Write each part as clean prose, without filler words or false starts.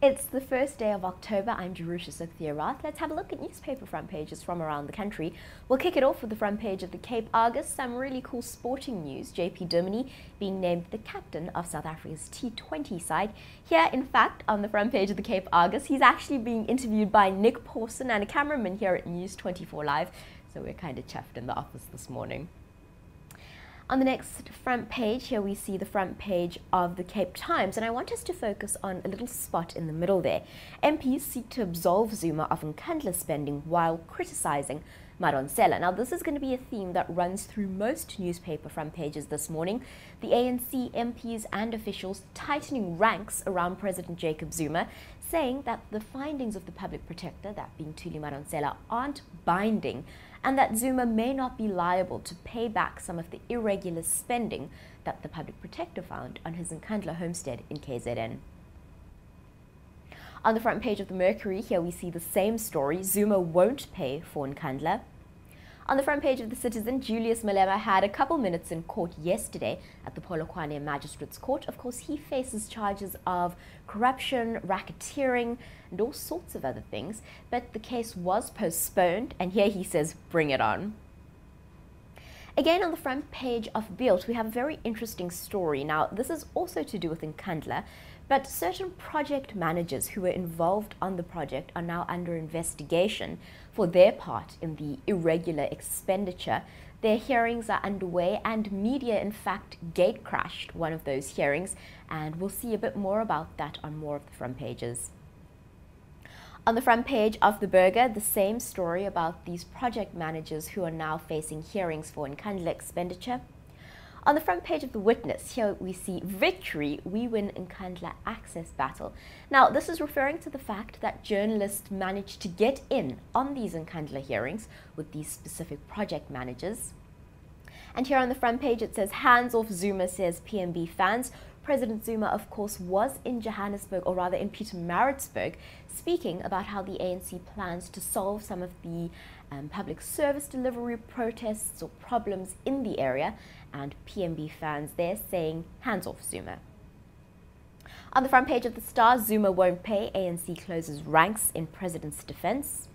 It's the first day of October. I'm Jerusha Sothia-Rath. Let's have a look at newspaper front pages from around the country. We'll kick it off with the front page of the Cape Argus. Some really cool sporting news. JP Duminy being named the captain of South Africa's T20 side. Here, in fact, on the front page of the Cape Argus, he's actually being interviewed by Nick Pawson and a cameraman here at News 24 Live. So we're kind of chuffed in the office this morning. On the next front page, here we see the front page of the Cape Times, and I want us to focus on a little spot in the middle there. MPs seek to absolve Zuma of Nkandla spending while criticising Madonsela. Now, this is going to be a theme that runs through most newspaper front pages this morning. The ANC MPs and officials tightening ranks around President Jacob Zuma, saying that the findings of the public protector, that being Thuli Madonsela, aren't binding, and that Zuma may not be liable to pay back some of the irregular spending that the public protector found on his Nkandla homestead in KZN. On the front page of the Mercury, here we see the same story. Zuma won't pay for Nkandla. On the front page of the Citizen, Julius Malema had a couple minutes in court yesterday at the Polokwane Magistrates Court. Of course, he faces charges of corruption, racketeering, and all sorts of other things. But the case was postponed, and here he says, bring it on. Again, on the front page of Beeld, we have a very interesting story. Now, this is also to do with Nkandla, but certain project managers who were involved on the project are now under investigation for their part in the irregular expenditure. Their hearings are underway, and media, in fact, gate-crashed one of those hearings, and we'll see a bit more about that on more of the front pages. On the front page of the Burger, the same story about these project managers who are now facing hearings for Nkandla expenditure. On the front page of the Witness, here we see victory, we win Nkandla access battle. Now, this is referring to the fact that journalists managed to get in on these Nkandla hearings with these specific project managers. And here on the front page it says, hands off Zuma, says PMB fans. President Zuma, of course, was in Johannesburg, or rather in Pietermaritzburg, speaking about how the ANC plans to solve some of the public service delivery protests or problems in the area, and PMB fans there saying, hands off Zuma. On the front page of the Star, Zuma won't pay, ANC closes ranks in president's defense.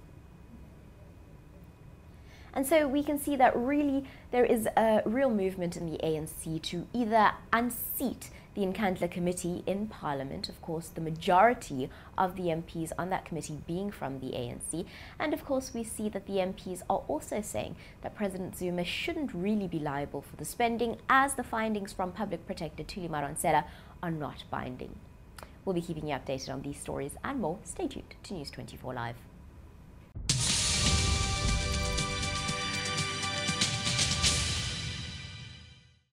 And so we can see that really there is a real movement in the ANC to either unseat the Nkandla committee in Parliament, of course the majority of the MPs on that committee being from the ANC, and of course we see that the MPs are also saying that President Zuma shouldn't really be liable for the spending, as the findings from Public Protector Thuli Madonsela are not binding. We'll be keeping you updated on these stories and more. Stay tuned to News 24 Live.